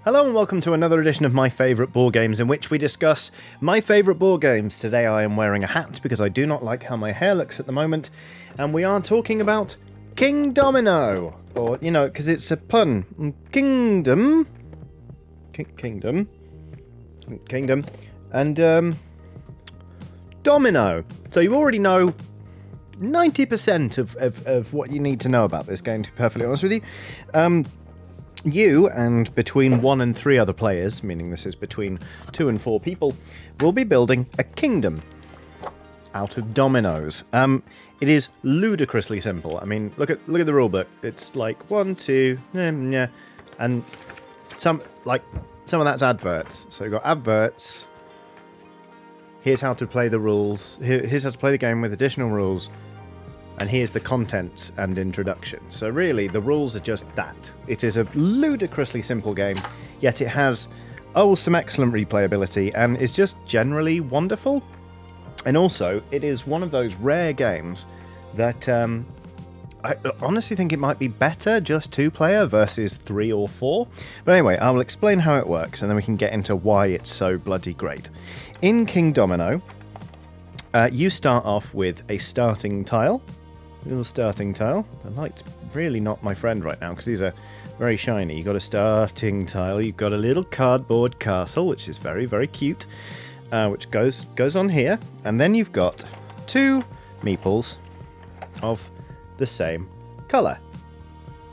Hello and welcome to another edition of My Favourite Board Games, in which we discuss my favourite board games. Today I am wearing a hat because I do not like how my hair looks at the moment, and we are talking about Kingdomino, or, you know, because it's a pun. Kingdom, and domino. So you already know 90% of what you need to know about this game, to be perfectly honest with you. You and between 1 and 3 other players, meaning this is between 2 and 4 people, will be building a kingdom out of dominoes. It is ludicrously simple. I mean, look at the rulebook. It's like 1, 2, and some of that's adverts. So you've got adverts. Here's how to play the rules. Here's how to play the game with additional rules. And here's the contents and introduction. So really, the rules are just that. It is a ludicrously simple game, yet it has, some excellent replayability, and is just generally wonderful. And also, it is one of those rare games that I honestly think it might be better just 2-player versus 3 or 4. But anyway, I will explain how it works, and then we can get into why it's so bloody great. In Kingdomino, you start off with a starting tile. Little starting tile. The light's really not my friend right now because these are very shiny. You've got a starting tile. You've got a little cardboard castle, which is very, very cute, which goes on here. And then you've got 2 meeples of the same colour.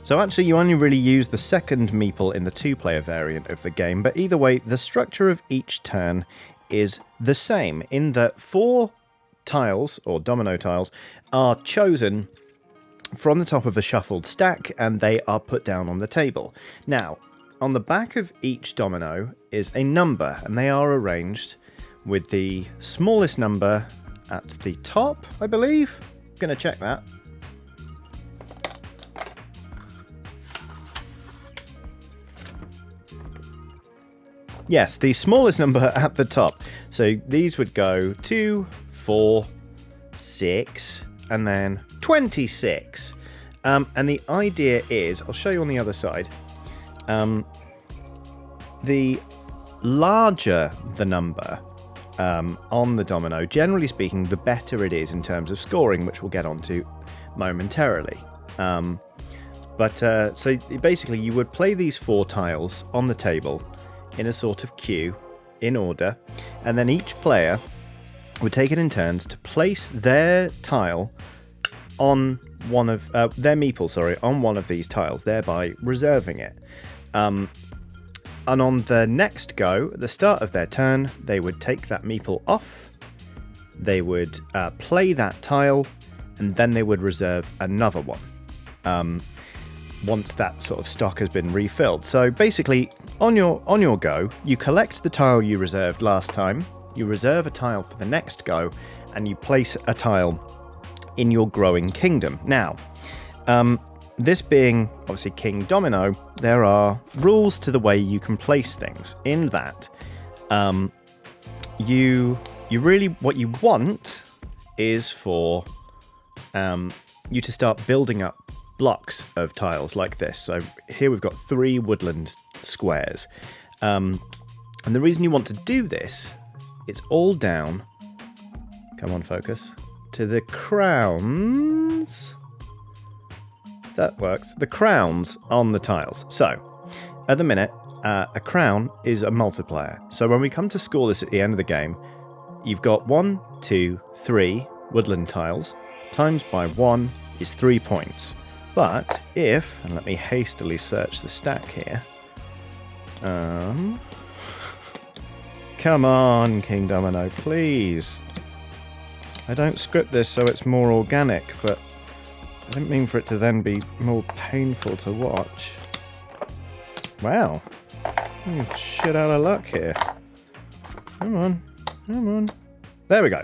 So actually you only really use the second meeple in the 2-player variant of the game, but either way, the structure of each turn is the same in that 4 tiles, or domino tiles, are chosen from the top of a shuffled stack, and they are put down on the table. Now, on the back of each domino is a number, and they are arranged with the smallest number at the top, I believe. Gonna check that. Yes, the smallest number at the top. So these would go 2, 4, 6, and then 26. And the idea is, I'll show you on the other side, the larger the number on the domino, generally speaking, the better it is in terms of scoring, which we'll get onto momentarily. So basically you would play these 4 tiles on the table in a sort of queue, in order, and then each player would take it in turns to place their tile on one of their meeple, on one of these tiles, thereby reserving it. And on the next go, at the start of their turn, they would take that meeple off. They would play that tile, and then they would reserve another one. Once that sort of stock has been refilled. So basically, on your go, you collect the tile you reserved last time. You reserve a tile for the next go, and you place a tile in your growing kingdom. Now, this being obviously Kingdomino, there are rules to the way you can place things. In that, you really, what you want is for you to start building up blocks of tiles like this. So here we've got 3 woodland squares, and the reason you want to do this, it's all down, come on focus, to the crowns, that works, the crowns on the tiles. So, at the minute, a crown is a multiplier. So when we come to score this at the end of the game, you've got 1, 2, 3 woodland tiles, times by 1 is 3 points. But if, and let me hastily search the stack here, come on, Kingdomino, please. I don't script this so it's more organic, but I didn't mean for it to then be more painful to watch. Wow. Shit out of luck here. Come on. There we go.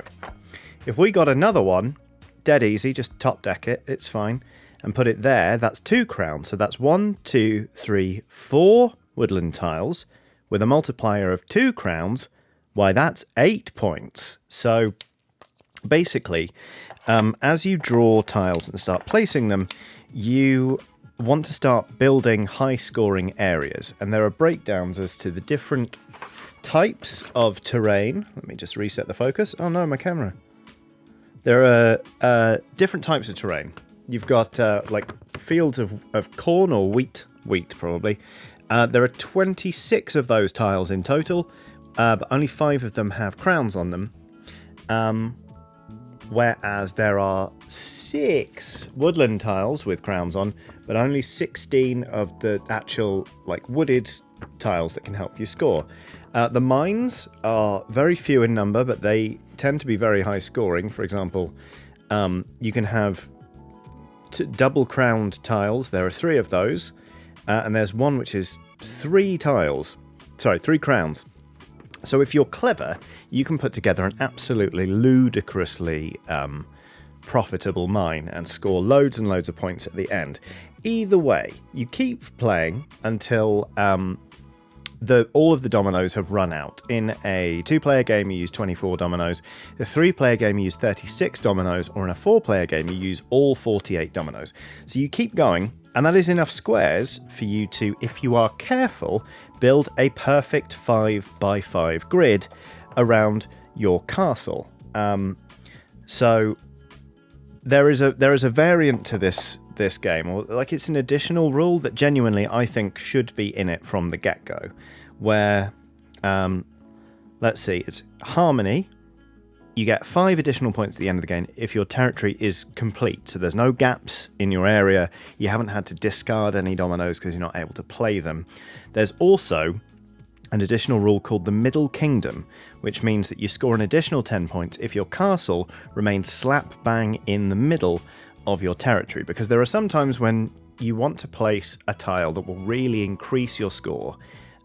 If we got another one, dead easy, just top deck it, it's fine, and put it there, that's 2 crowns. So that's 1, 2, 3, 4 woodland tiles with a multiplier of 2 crowns. Why, that's 8 points. So basically, as you draw tiles and start placing them, you want to start building high-scoring areas, and there are breakdowns as to the different types of terrain. Let me just reset the focus. Oh no, my camera. There are different types of terrain. You've got like fields of corn or wheat probably. There are 26 of those tiles in total, but only 5 of them have crowns on them. Whereas there are 6 woodland tiles with crowns on, but only 16 of the actual like wooded tiles that can help you score. The mines are very few in number, but they tend to be very high scoring. For example, you can have double crowned tiles. There are 3 of those, and there's one which is 3 crowns. So if you're clever, you can put together an absolutely ludicrously profitable mine and score loads and loads of points at the end. Either way, you keep playing until all of the dominoes have run out. In a 2-player game, you use 24 dominoes. In a 3-player game, you use 36 dominoes. Or in a 4-player game, you use all 48 dominoes. So you keep going, and that is enough squares for you to, if you are careful, build a perfect 5x5 grid around your castle. So there is a variant to this game, or like it's an additional rule that genuinely I think should be in it from the get-go, where let's see, it's harmony. You get 5 additional points at the end of the game if your territory is complete. So there's no gaps in your area. You haven't had to discard any dominoes because you're not able to play them. There's also an additional rule called the Middle Kingdom, which means that you score an additional 10 points if your castle remains slap bang in the middle of your territory. Because there are some times when you want to place a tile that will really increase your score.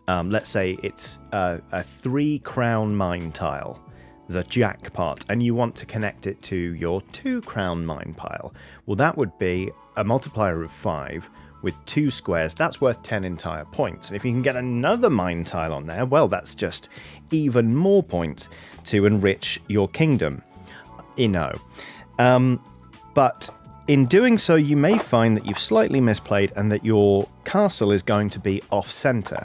Let's say it's a 3-crown mine tile, the jackpot, and you want to connect it to your 2-crown mine pile. Well, that would be a multiplier of 5 with 2 squares. That's worth 10 entire points. And if you can get another mine tile on there, well, that's just even more points to enrich your kingdom. But in doing so, you may find that you've slightly misplayed and that your castle is going to be off-center.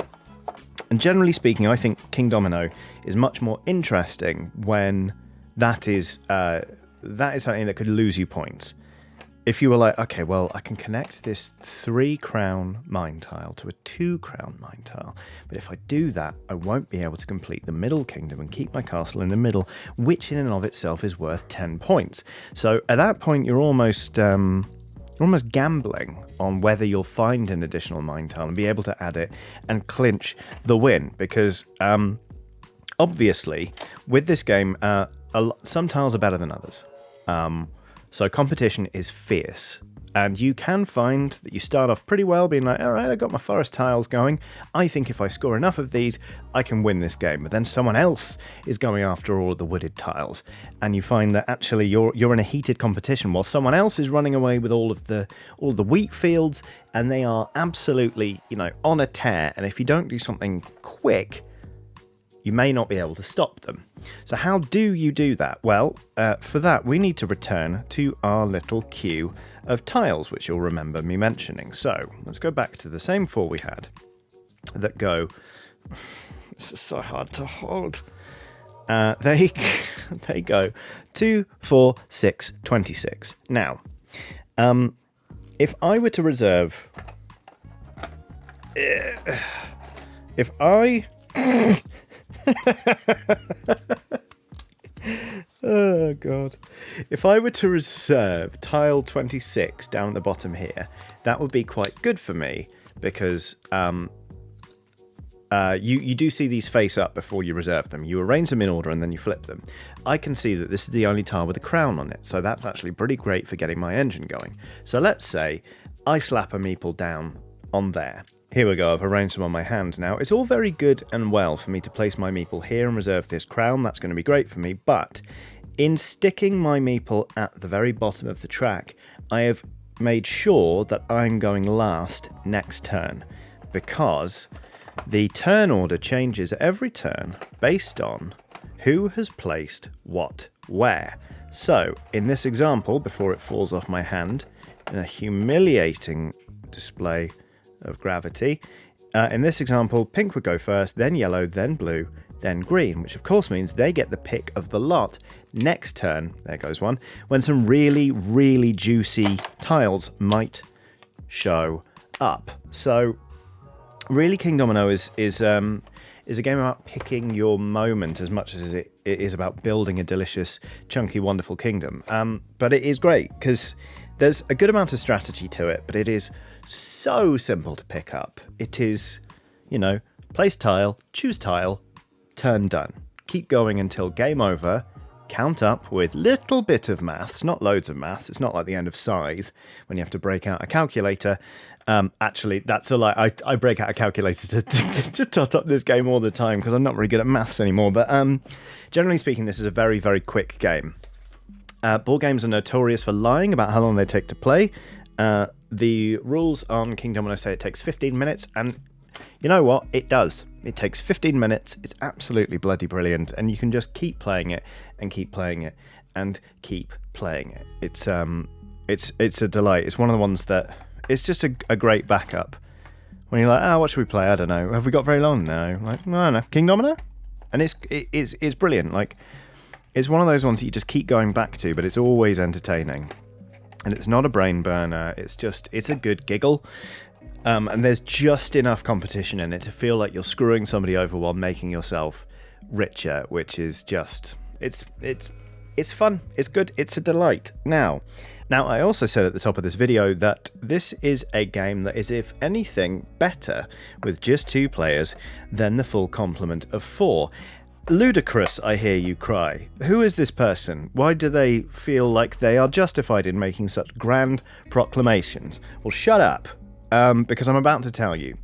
And generally speaking, I think Kingdomino is much more interesting when that is something that could lose you points. If you were like, okay, well, I can connect this 3-crown mine tile to a 2-crown mine tile, but if I do that, I won't be able to complete the Middle Kingdom and keep my castle in the middle, which in and of itself is worth 10 points. So at that point, you're almost gambling on whether you'll find an additional mine tile and be able to add it and clinch the win, because obviously with this game, some tiles are better than others. So competition is fierce, and you can find that you start off pretty well, being like, all right, I got my forest tiles going. I think if I score enough of these, I can win this game. But then someone else is going after all of the wooded tiles, and you find that actually you're in a heated competition while someone else is running away with all of the wheat fields, and they are absolutely, on a tear. And if you don't do something quick, you may not be able to stop them. So how do you do that? Well, for that, we need to return to our little queue of tiles, which you'll remember me mentioning. So let's go back to the same 4 we had that go... This is so hard to hold. They go 2, 4, 6, 26. Now, if I were to reserve... If I... Oh god. If I were to reserve tile 26 down at the bottom here, that would be quite good for me, because you do see these face up before you reserve them. You arrange them in order and then you flip them. I can see that this is the only tile with a crown on it, so that's actually pretty great for getting my engine going. So let's say I slap a meeple down on there. Here we go, I've arranged them on my hand now. It's all very good and well for me to place my meeple here and reserve this crown. That's going to be great for me, but in sticking my meeple at the very bottom of the track, I have made sure that I'm going last next turn, because the turn order changes every turn based on who has placed what where. So, in this example, before it falls off my hand, in a humiliating display of gravity. In this example, pink would go first, then yellow, then blue, then green, which of course means they get the pick of the lot next turn, there goes one, when some really, really juicy tiles might show up. So really, Kingdomino is a game about picking your moment as much as it is about building a delicious, chunky, wonderful kingdom. But it is great because there's a good amount of strategy to it, but it is so simple to pick up. It is, place tile, choose tile, turn done. Keep going until game over. Count up with little bit of maths, not loads of maths. It's not like the end of Scythe when you have to break out a calculator. Actually, that's a lie. I break out a calculator to tot up this game all the time because I'm not really good at maths anymore. But generally speaking, this is a very, very quick game. Board games are notorious for lying about how long they take to play. The rules on Kingdomino say it takes 15 minutes, and you know what? It does. It takes 15 minutes. It's absolutely bloody brilliant, and you can just keep playing it and keep playing it and keep playing it. It's a delight. It's one of the ones that it's just a great backup. When you're like, what should we play? I don't know. Have we got very long? No. Like, no. Kingdomino? And it's brilliant. Like, it's one of those ones that you just keep going back to, but it's always entertaining. And it's not a brain burner. It's a good giggle. And there's just enough competition in it to feel like you're screwing somebody over while making yourself richer, which is just, it's fun. It's good. It's a delight. Now, I also said at the top of this video that this is a game that is, if anything, better with just 2 players than the full complement of 4. Ludicrous, I hear you cry. Who is this person? Why do they feel like they are justified in making such grand proclamations? Well, shut up, because I'm about to tell you.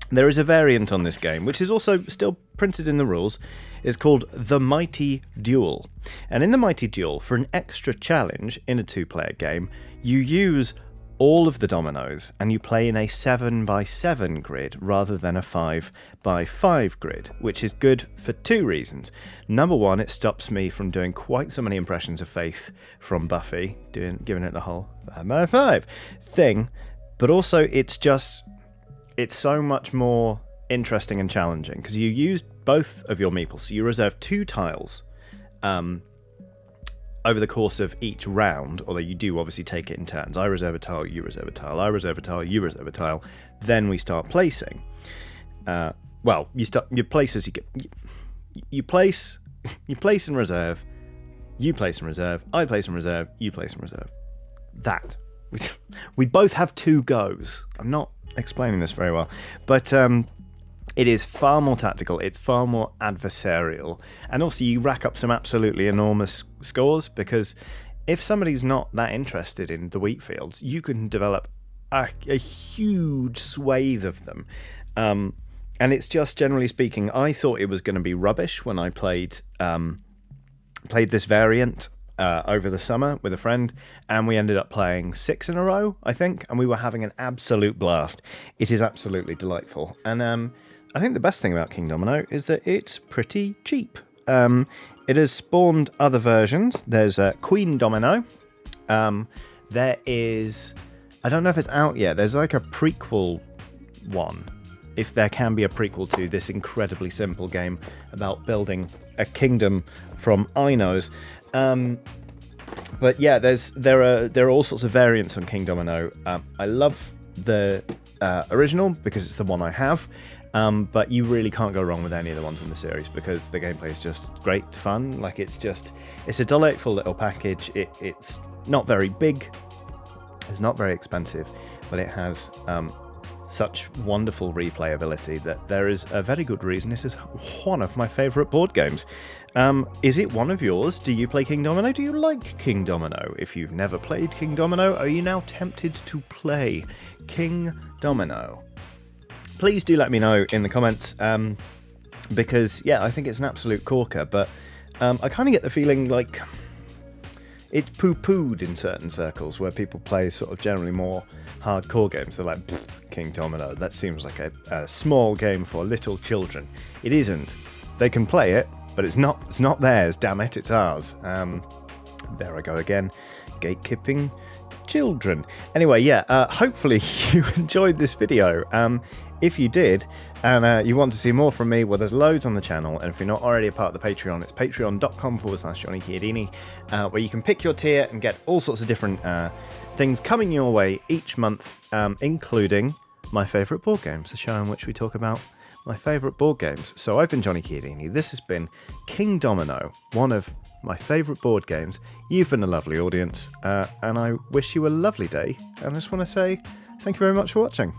There is a variant on this game, which is also still printed in the rules. It's called The Mighty Duel. And in The Mighty Duel, for an extra challenge in a 2-player game, you use all of the dominoes and you play in a 7x7 grid rather than a 5x5 grid, which is good for 2 reasons. Number one, it stops me from doing quite so many impressions of Faith from Buffy, giving it the whole 5x5 thing, but also it's so much more interesting and challenging because you use both of your meeples. So you reserve 2 tiles over the course of each round, although you do obviously take it in turns. I reserve a tile, you reserve a tile, I reserve a tile, you reserve a tile. Then we start placing. You place as you place in reserve, you place in reserve, I place in reserve, you place in reserve. That. We both have 2 goes. I'm not explaining this very well, but it is far more tactical, it's far more adversarial, and also you rack up some absolutely enormous scores because if somebody's not that interested in the wheat fields, you can develop a huge swathe of them. And it's just, generally speaking, I thought it was going to be rubbish when I played this variant over the summer with a friend, and we ended up playing 6 in a row, I think, and we were having an absolute blast. It is absolutely delightful, and I think the best thing about Kingdomino is that it's pretty cheap. It has spawned other versions. There's Queen Domino. There is, I don't know if it's out yet, there's like a prequel one, if there can be a prequel to this incredibly simple game about building a kingdom from Inos. But yeah, there are all sorts of variants on Kingdomino. I love the original because it's the one I have. But you really can't go wrong with any of the ones in the series because the gameplay is just great fun. Like it's a delightful little package. It's not very big, it's not very expensive, but it has such wonderful replayability that there is a very good reason it is one of my favourite board games. Is it one of yours? Do you play Kingdomino? Do you like Kingdomino? If you've never played Kingdomino, are you now tempted to play Kingdomino? Please do let me know in the comments, because, yeah, I think it's an absolute corker, but I kind of get the feeling like it's poo-pooed in certain circles where people play sort of generally more hardcore games. They're like, Kingdomino, that seems like a small game for little children. It isn't. They can play it, but it's not theirs, damn it, it's ours. There I go again, gatekeeping children. Anyway, yeah, hopefully you enjoyed this video. If you did, and you want to see more from me, well, there's loads on the channel, and if you're not already a part of the Patreon, it's patreon.com/JohnnyChiodini, where you can pick your tier and get all sorts of different things coming your way each month, including my favourite board games, the show in which we talk about my favourite board games. So I've been Johnny Chiodini, this has been Kingdomino, one of my favourite board games. You've been a lovely audience, and I wish you a lovely day, and I just want to say thank you very much for watching.